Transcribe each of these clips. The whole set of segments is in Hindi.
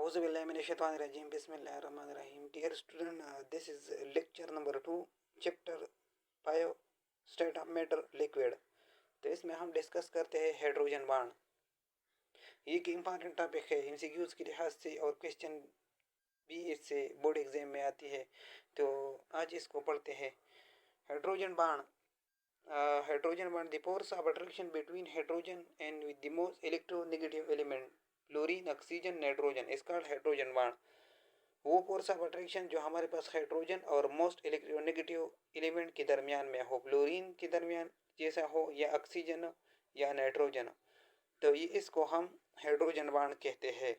Auzubillahiminash-shaytanir-rajim. Bismillahir-rahmanir-rahim. Dear student, this is lecture number 2, chapter 5, state of matter liquid. तो इसमें हम डिस्कस करते हैं हाइड्रोजन बाण। ये एक इम्पॉर्टेंट टॉपिक है एमसीक्यूज के लिहाज से, और क्वेश्चन भी इससे बोर्ड एग्जाम में आती है, तो आज इसको पढ़ते हैं। हाइड्रोजन बाण, the force of attraction between hydrogen and with the most electronegative element fluorine, oxygen, nitrogen is called hydrogen बाण। वो फोर्स ऑफ अट्रैक्शन जो हमारे पास हाइड्रोजन और मोस्ट इलेक्ट्रोनेगेटिव एलिमेंट के दरमियान में हो, फ्लोरीन के दरमियान जैसा हो, या ऑक्सीजन या नाइट्रोजन, तो ये इसको हम हाइड्रोजन बाण कहते हैं।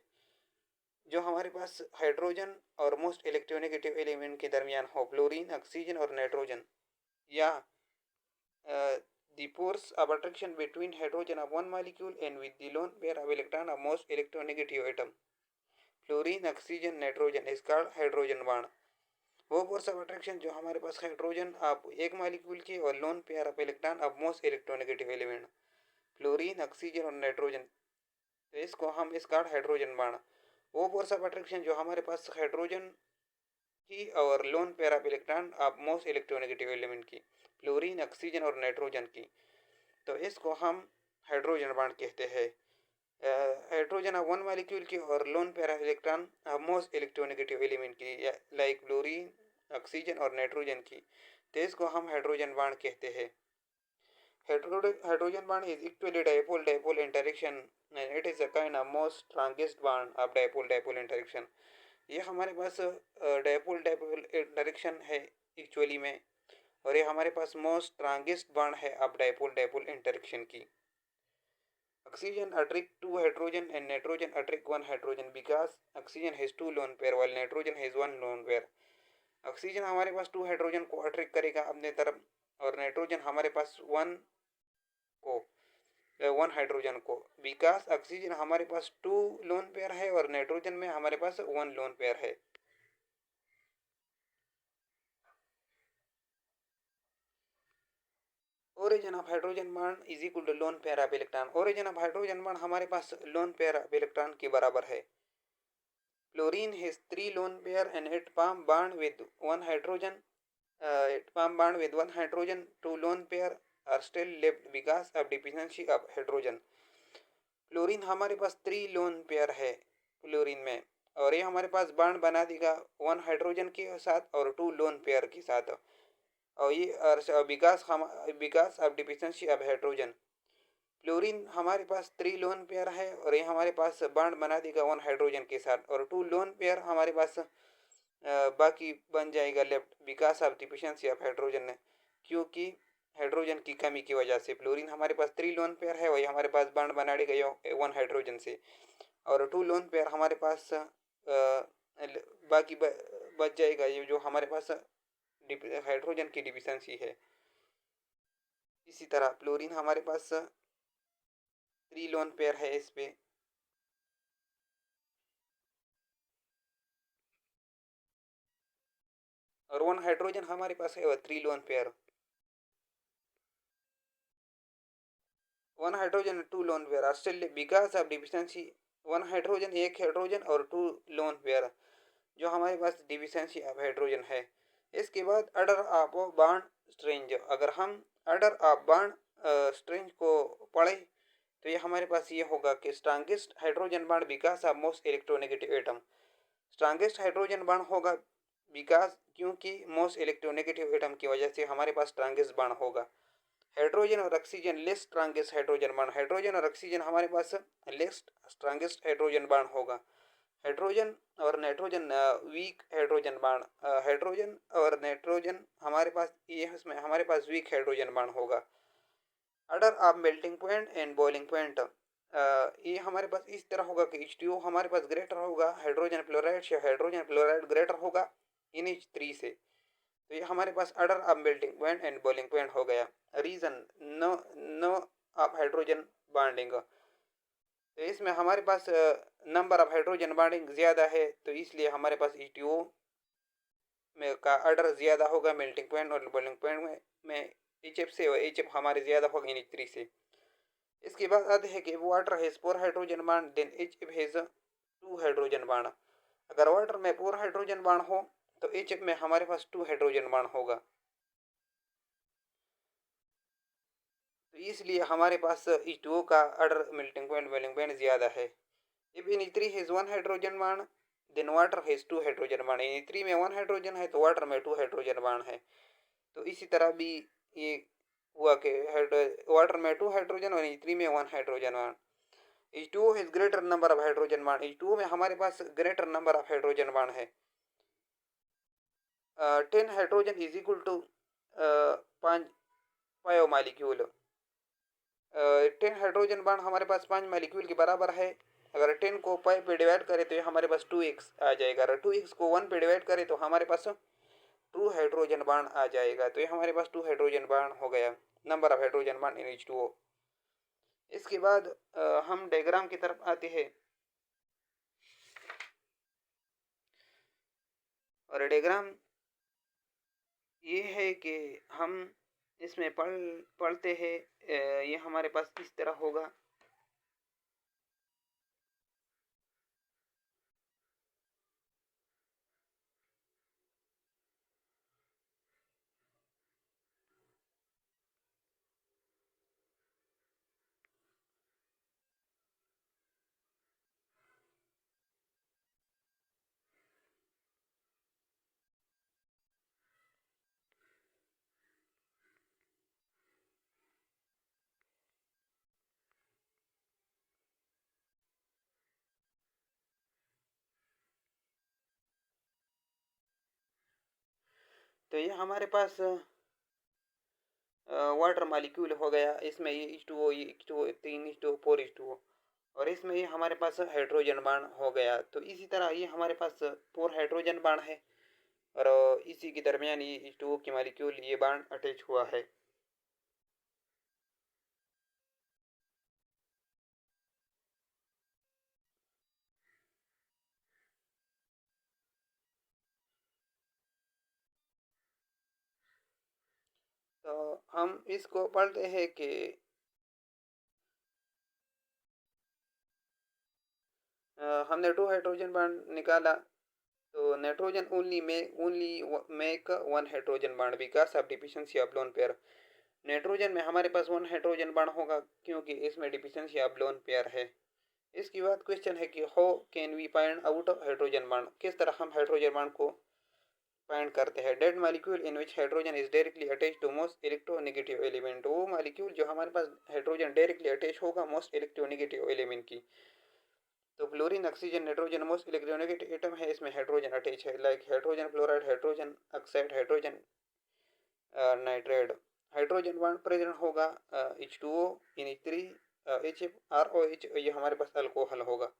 जो हमारे पास हाइड्रोजन और मोस्ट इलेक्ट्रोनेगेटिव एलिमेंट के दरमियान हो, फ्लोरीन, ऑक्सीजन और नाइट्रोजन, या the force of attraction between hydrogen of one molecule and with the lone pair of electron of most electronegative atom fluorine, oxygen, nitrogen is called hydrogen बाण। वो फोर्स ऑफ अट्रैक्शन जो हमारे पास हाइड्रोजन ऑफ एक मॉलिक्यूल की और loan pair of electron of most electronegative element fluorine, oxygen और नाइट्रोजन, तो इसको हम इस कार्ड हाइड्रोजन बाण। वो फोर्स ऑफ अट्रैक्शन जो हमारे पास हाइड्रोजन की और loan pair of electron of most electronegative element की फ्लोरीन, ऑक्सीजन और नाइट्रोजन की, तो इसको हम हाइड्रोजन बाण कहते हैं। हाइड्रोजन ऑफ वन मॉलिक्यूल की और loan pair of electron of most electronegative element की, लाइक फ्लोरीन, ऑक्सीजन और नाइट्रोजन की, तो इसको हम हाइड्रोजन बाण कहते हैं। Hydrogen bond is equally dipole interaction and it is a kind of most strongest बाण ऑफ डायपोल इंटरेक्शन। ये हमारे पास डायपोल इंटरेक्शन है एक्चुअली में, और ये हमारे पास मोस्ट स्ट्रॉन्गेस्ट बाण है ऑफ डायपोल इंटरेक्शन की। Oxygen attract two hydrogen and nitrogen attract one hydrogen because oxygen has two lone pair while nitrogen has one lone pair. Oxygen हमारे पास टू हाइड्रोजन को अट्रैक्ट करेगा अपने तरफ, और नाइट्रोजन हमारे पास वन हाइड्रोजन को, बिकॉज ऑक्सीजन हमारे पास टू लोन पेयर है और नाइट्रोजन में हमारे पास वन लोन पेयर है। Origin of hydrogen bond is equal to lone pair of electron. Origin of hydrogen bond हमारे पास लोन पेयर ऑफ इलेक्ट्रॉन के बराबर है। Fluorine has 3 lone pair and it form bond with one hydrogen. Two lone pair are still left because of deficiency of hydrogen. Fluorine हमारे पास 3 लोन पेयर है फ्लोरीन में, और ये हमारे पास बॉन्ड बना देगा वन हाइड्रोजन के साथ और टू लोन पेयर के साथ, और ये because of deficiency of hydrogen. Fluorine हमारे पास 3 लोन पेयर है, और ये हमारे पास बॉन्ड बना देगा वन हाइड्रोजन के साथ, और टू लोन पेयर हमारे पास बाकी बन जाएगा left because of deficiency of hydrogen, क्योंकि हाइड्रोजन की कमी की वजह से। फ्लोरीन हमारे पास 3 लोन पेयर है, वही हमारे पास बॉन्ड बना देगा वन हाइड्रोजन से, और टू लोन पेयर हमारे पास बाकी बच जाएगा, ये जो हमारे पास हाइड्रोजन की डिफिशिएंसी है। इसी तरह फ्लोरीन हमारे पास 3 लोन पेयर है इस पे, और वन हाइड्रोजन हमारे पास है 3 lone pair. One hydrogen two lone pair are still because of deficiency. One hydrogen, एक हाइड्रोजन और टू लोन पेयर जो हमारे पास डिफिशिएंसी ऑफ हाइड्रोजन है। इसके बाद ऑर्डर ऑफ बॉन्ड स्ट्रेंज, अगर हम ऑर्डर ऑफ बॉन्ड स्ट्रेंज को पढ़े तो ये हमारे पास ये होगा कि strongest hydrogen bond because of most electronegative atom. Strongest hydrogen bond होगा बिकॉज, क्योंकि मोस्ट इलेक्ट्रोनेगेटिव एटम की वजह से हमारे पास स्ट्रॉन्गेस्ट बॉन्ड होगा। हाइड्रोजन और oxygen less strongest hydrogen bond, hydrogen और ऑक्सीजन हमारे पास लेस स्ट्रॉन्गेस्ट हाइड्रोजन बॉन्ड होगा। हाइड्रोजन और nitrogen weak hydrogen bond, hydrogen और नाइट्रोजन हमारे पास ये इसमें हमारे पास वीक हाइड्रोजन बॉन्ड होगा। Order of melting point and boiling point, ये हमारे पास इस तरह होगा कि H2O हमारे पास ग्रेटर होगा हाइड्रोजन फ्लोराइड से, हाइड्रोजन फ्लोराइड ग्रेटर होगा NH3 से, तो ये हमारे पास order of melting point and boiling point हो गया। Reason no of hydrogen bonding, तो इसमें हमारे पास नंबर ऑफ हाइड्रोजन बॉन्डिंग ज़्यादा है, तो इसलिए हमारे पास H2O में का ऑर्डर ज़्यादा होगा मेल्टिंग पॉइंट और बॉइलिंग पॉइंट में HF से, और HF हमारे ज़्यादा होगा NH3 से। इसके बाद आते हैं कि water has 4 hydrogen bond, then HF has 2 two hydrogen bond. अगर वाटर में 4 हाइड्रोजन बाण हो तो एच में हमारे पास 2 हाइड्रोजन बाण होगा। तो इसलिए हमारे पास H2O का order melting point boiling point ज़्यादा है। If in E3 has 1 hydrogen बाण देन वाटर हैज़ 2 हाइड्रोजन बाण। इन E3 में 1 हाइड्रोजन है तो वाटर में 2 हाइड्रोजन बाण है। तो इसी तरह भी ये हुआ कि वाटर में 2 हाइड्रोजन और E3 में 1 हाइड्रोजन बाण। H2O has greater number of hydrogen बाण। H2O में हमारे पास ग्रेटर नंबर ऑफ हाइड्रोजन बाण है। 10 हाइड्रोजन इज इक्वल टू 5 पायो मालिक्यूल। 10 हाइड्रोजन बाण हमारे पास 5 मालिक्यूल के बराबर है। अगर 10 को पाई पे डिवाइड करें तो ये हमारे पास 2x आ जाएगा। अगर 2x को 1 पे डिवाइड करें तो हमारे पास 2 हाइड्रोजन बाण आ जाएगा। तो ये हमारे पास 2 हाइड्रोजन बाण हो गया, नंबर ऑफ हाइड्रोजन बाण इन H2O। इसके बाद हम डायग्राम की तरफ आते हैं और डायग्राम ये है कि हम इसमें पढ़ते हैं। ये हमारे पास इस तरह होगा। तो ये हमारे पास वाटर मालिक्यूल हो गया। इसमें ये H2O, ये H2O 3 H2O 4 H2O और इसमें ये हमारे पास हाइड्रोजन बाण हो गया। तो इसी तरह ये हमारे पास 4 हाइड्रोजन बाण है और इसी के दरमियान ये H2O की मालिक्यूल ये बाण अटैच हुआ है। तो हम इसको पढ़ते हैं कि हमने 2 हाइड्रोजन बाण निकाला। तो नाइट्रोजन ओनली मेक 1 हाइड्रोजन बाण because of deficiency of lone pair. Nitrogen में हमारे पास 1 हाइड्रोजन बाण होगा क्योंकि इसमें डिफिशिएंसी ऑफ लोन पेयर है। इसके बाद क्वेश्चन है कि how can we find out hydrogen bond. किस तरह हम हाइड्रोजन बाण को फाइंड करते हैं। That molecule in which hydrogen is directly attach to most electronegative element. वो मालिक्यूल जो हमारे पास हाइड्रोजन डायरेक्टली अटैच होगा मोस्ट इलेक्ट्रोनेगेटिव एलिमेंट की। तो fluorine, oxygen, nitrogen most electronegative atom है, इसमें हाइड्रोजन अटैच है। Like hydrogen fluoride, hydrogen oxide, hydrogen nitride. Hydrogen bond present होगा H2O इन H3 HFROH, ये हमारे पास अल्कोहल होगा।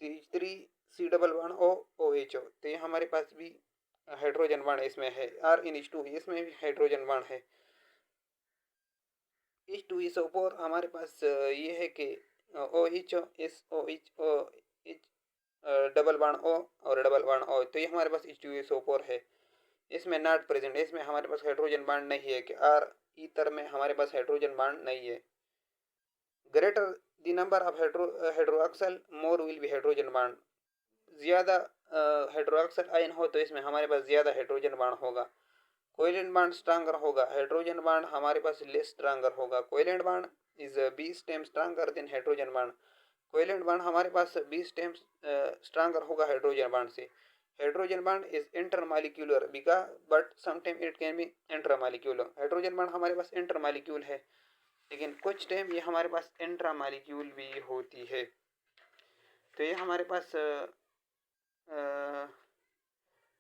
CH3 C double bond OOH, तो ये हमारे पास भी हाइड्रोजन बांड इसमें है। R इन H2 इसमें भी हाइड्रोजन बांड है। H2SO4 हमारे पास ये है कि OH SOH double bond O और डबल बांड O, तो ये हमारे पास H2SO4 है। इसमें नॉट प्रेजेंट है, इसमें हमारे पास हाइड्रोजन बांड नहीं है कि आर ईथर में हमारे पास हाइड्रोजन बांड नहीं है। Greater the number of hydroxyl more will be hydrogen bond. ज़्यादा हाइड्रोक्सल आयन हो तो इसमें हमारे पास ज़्यादा हाइड्रोजन बांड होगा। कोवेलेंट बांड स्ट्रांगर होगा, हाइड्रोजन बांड हमारे पास लेस स्ट्रांगर होगा। Covalent bond is 20 time stronger then hydrogen bond. Covalent bond हमारे पास 20 टाइम स्ट्रांगर होगा हाइड्रोजन बांड से। Hydrogen bond is intermolecular because but sometime it can be intramolecular. Hydrogen bond हमारे पास इंटरमॉलिक्यूल है लेकिन कुछ टाइम ये हमारे पास इंट्रामॉलिक्यूल भी होती है। तो ये हमारे पास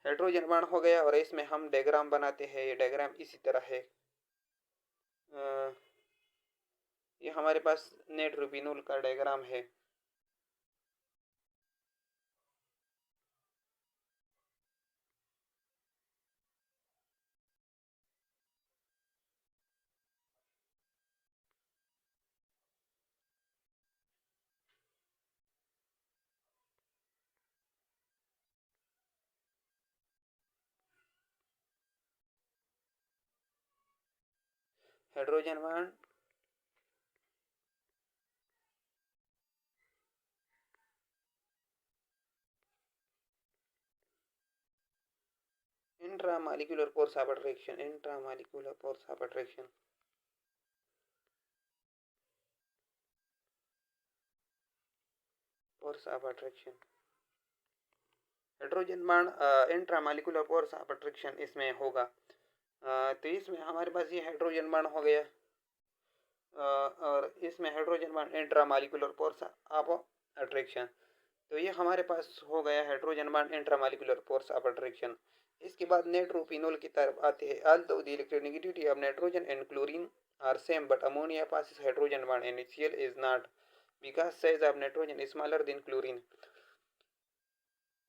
हाइड्रोजन बांड हो गया और इसमें हम डायग्राम बनाते हैं। ये डायग्राम इसी तरह है। ये हमारे पास नेट्रोपिनोल का डायग्राम है। Hydrogen bond intramolecular force of attraction, intramolecular force of attraction, force of attraction, hydrogen bond intramolecular force of attraction इसमें होगा। तो इसमें हमारे पास ये हाइड्रोजन बाण हो गया, और इसमें hydrogen bond intramolecular force of attraction. तो ये हमारे पास हो गया hydrogen bond intramolecular force of attraction. इसके बाद नेट्रोपिनोल की तरफ आते हैं। Although the electronegativity of nitrogen and chlorine are same but ammonia possess hydrogen bond and HCl is not because size of nitrogen is smaller than chlorine.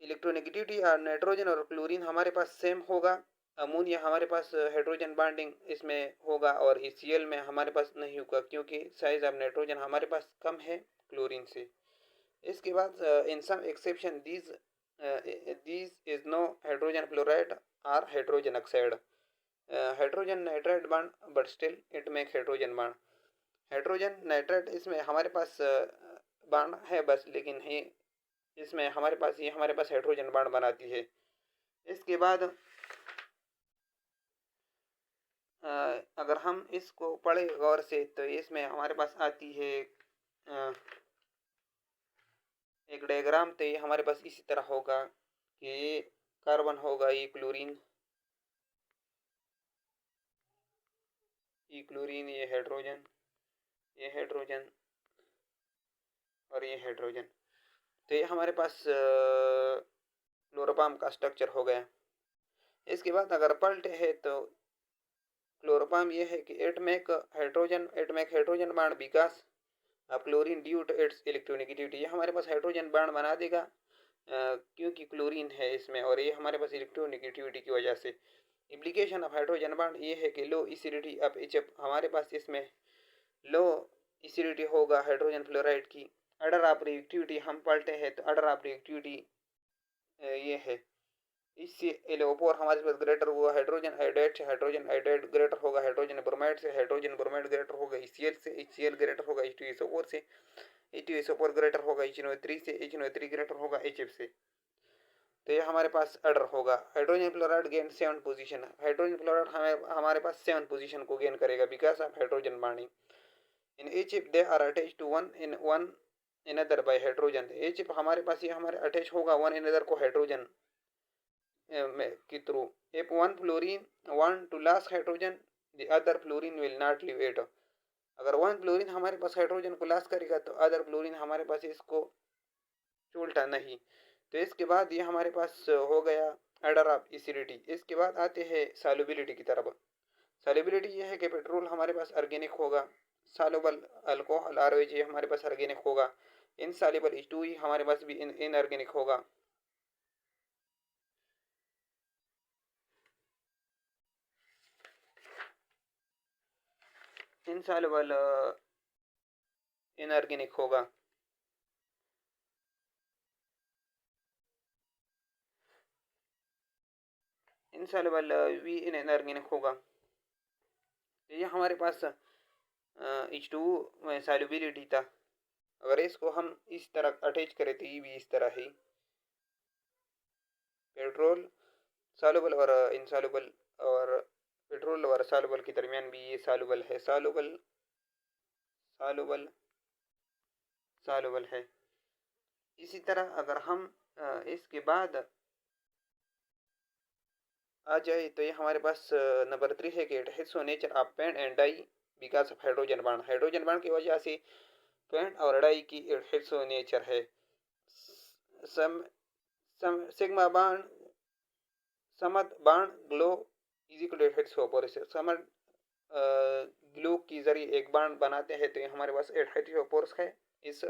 Electronegativity और नाइट्रोजन और क्लोरीन हमारे पास सेम होगा, अमोनिया हमारे पास हाइड्रोजन बॉन्डिंग इसमें होगा और HCl में हमारे पास नहीं होगा क्योंकि साइज ऑफ नाइट्रोजन हमारे पास कम है क्लोरीन से। इसके बाद in some exception these is no hydrogen fluoride और hydrogen oxide, hydrogen nitride bond but still it make hydrogen bond. Hydrogen nitride इसमें हमारे पास बॉन्ड है बस, लेकिन है इसमें हमारे पास हाइड्रोजन बॉन्ड बनाती है। इसके बाद अगर हम इसको पढ़े गौर से तो इसमें हमारे पास आती है एक डायग्राम। तो ये हमारे पास इसी तरह होगा कि ये कार्बन होगा, ये क्लोरीन, ये हाइड्रोजन, ये हाइड्रोजन और ये हाइड्रोजन। तो ये हमारे पास क्लोरोफॉर्म का स्ट्रक्चर हो गया। इसके बाद अगर पलटे है तो क्लोरोफॉर्म ये है कि it make hydrogen bond because अब chlorine due to its electronegativity, ये हमारे पास हाइड्रोजन बॉन्ड बना देगा क्योंकि क्लोरीन है इसमें, और ये हमारे पास इलेक्ट्रोनेगेटिविटी की वजह से। इम्प्लीकेशन ऑफ हाइड्रोजन बॉन्ड ये है कि लो एसिडिटी ऑफ HF, हमारे पास इसमें लो एसिडिटी होगा हाइड्रोजन फ्लोराइड की। ऑर्डर ऑफ रिएक्टिविटी हम पढ़ते हैं तो ऑर्डर ऑफ रिएक्टिविटी ये है, इससे एलोपोर हमारे पास ग्रेटर हुआ हाइड्रोजन आयोडाइड से, हाइड्रोजन आयोडाइड ग्रेटर होगा हाइड्रोजन ब्रोमाइड से, हाइड्रोजन ब्रोमाइड ग्रेटर होगा HCl से, HCl ग्रेटर होगा H2SO4 से, H2SO4 ग्रेटर होगा HNO3 से, HNO3 ग्रेटर होगा HF से। तो ये हमारे पास ऑर्डर होगा। Hydrogen fluoride gain 7 position, hydrogen fluoride हमारे पास 7 पोजीशन को गेन करेगा because of hydrogen bonding. In HF they are attach to one another by hydrogen. HF हमारे पास ये हमारे अटैच होगा वन अनदर को हाइड्रोजन के through. If one fluorine want to loss hydrogen the other fluorine will not leave it. अगर वन फ्लोरीन हमारे पास हाइड्रोजन को लॉस करेगा तो अदर फ्लोरीन हमारे पास इसको छोड़ता नहीं। तो इसके बाद ये हमारे पास हो गया ऑर्डर ऑफ एसिडिटी। इसके बाद आते हैं सॉल्युबिलिटी की तरफ। सॉल्युबिलिटी ये है कि पेट्रोल हमारे पास ऑर्गेनिक होगा, सॉल्युबल अल्कोहल ROH ये हमारे पास ऑर्गेनिक होगा, इनसॉल्युबल H2 हमारे पास भी इनऑर्गेनिक होगा। इनसॉल्युबल इनऑर्गेनिक होगा। इनसॉल्युबल भी इनऑर्गेनिक होगा। तो ये हमारे पास H2 में सॉल्युबिलिटी था। अगर इसको हम इस तरह अटैच करें तो ये भी इस तरह ही पेट्रोल सॉल्युबल और इनसॉल्युबल, और पेट्रोल और सॉल्युबल के दरमियान भी ये सॉल्युबल है, सॉल्युबल सॉल्युबल है। इसी तरह अगर हम इसके बाद आ जाए तो ये हमारे पास नंबर 3 है कि it has so nature of paint and dye because of hydrogen bond. Hydrogen bond की वजह से पेंट और डाई की इट हैज सो नेचर है। सम सिग्मा बॉन्ड समद बॉन्ड ग्लो is equal to it has so porous. समद ग्लो की जरिए एक बॉन्ड बनाते हैं तो ये हमारे पास इट हैज सो पोरस है इस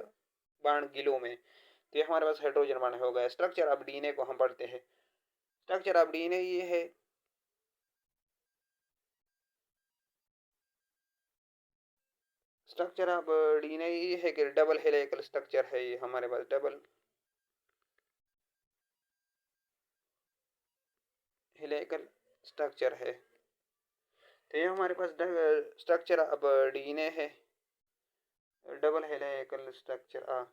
बॉन्ड ग्लो में। तो ये हमारे पास हाइड्रोजन बॉन्ड हो गया। स्ट्रक्चर ऑफ DNA को हम पढ़ते हैं। स्ट्रक्चर ऑफ DNA ये है स्ट्रक्चर ऑफ DNA ये है कि डबल हेलिकल स्ट्रक्चर है, ये हमारे पास डबल हेलिकल स्ट्रक्चर है। तो ये हमारे पास स्ट्रक्चर ऑफ DNA है, डबल हेलिकल स्ट्रक्चर।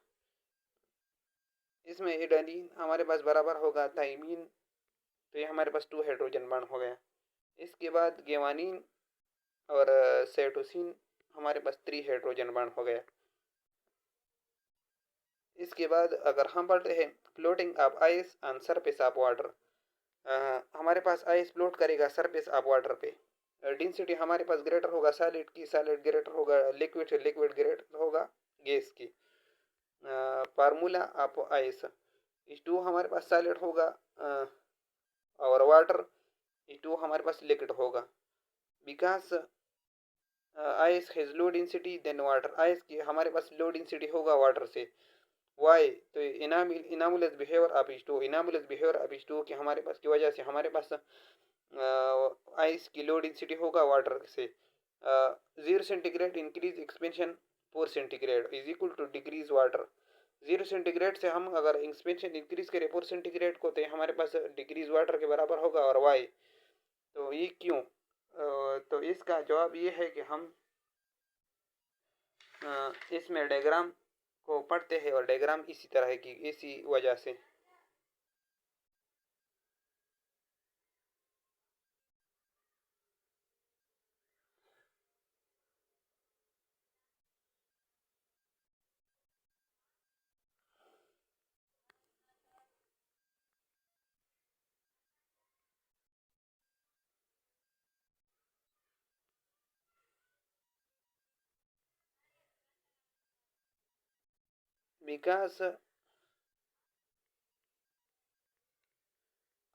इसमें एडेनिन हमारे पास बराबर होगा थाइमीन। तो ये हमारे पास 2 हाइड्रोजन बॉन्ड हो गया। इसके बाद गेवानीन और साइटोसिन हमारे पास 3 हाइड्रोजन बॉन्ड हो गया। इसके बाद अगर हम पढ़ते हैं floating of ice on surface of water, हमारे पास आइस फ्लोट करेगा सरफेस ऑफ वाटर पे। डेंसिटी हमारे पास ग्रेटर होगा सॉलिड की, सॉलिड ग्रेटर होगा लिक्विड से, लिक्विड ग्रेटर होगा गैस की। फार्मूला ऑफ आइस इस टू हमारे पास सॉलिड होगा और वाटर इस टू हमारे पास लिक्विड होगा। Because ice has low density than water, ice की हमारे पास लो डेंसिटी होगा वाटर से। वाई तो इनामुलस बिहेवियर ऑफ स्टो, इनामुलस बिहेवियर ऑफ स्टो कि हमारे पास की वजह से हमारे पास आइस की लो डेंसिटी होगा वाटर से। 0 centigrade increase expansion 4 centigrade is equal to decrease water. 0 centigrade से हम अगर एक्सपेंशन इंक्रीज करें 4 सेंटीग्रेड को, तो हमारे पास डिक्रीज वाटर के बराबर होगा। और वाई तो ये क्यों, तो इसका जवाब ये है कि हम इसमें डायग्राम को पढ़ते हैं और डायग्राम इसी तरह की, इसी वजह से। बिकॉज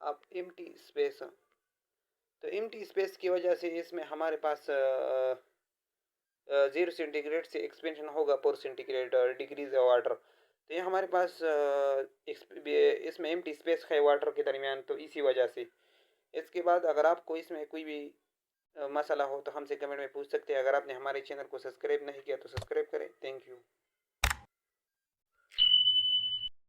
ऑफ एम्प्टी स्पेस, तो एम्प्टी स्पेस की वजह से इसमें हमारे पास 0 सेंटीग्रेड से एक्सपेंशन होगा 4 सेंटीग्रेड डिग्रीज वाटर। तो ये हमारे पास इसमें एम्प्टी स्पेस है वाटर के दरमियान, तो इसी वजह से। इसके बाद अगर आपको इसमें कोई भी मसला हो तो हमसे कमेंट में पूछ सकते हैं। अगर आपने हमारे चैनल को सब्सक्राइब नहीं किया तो सब्सक्राइब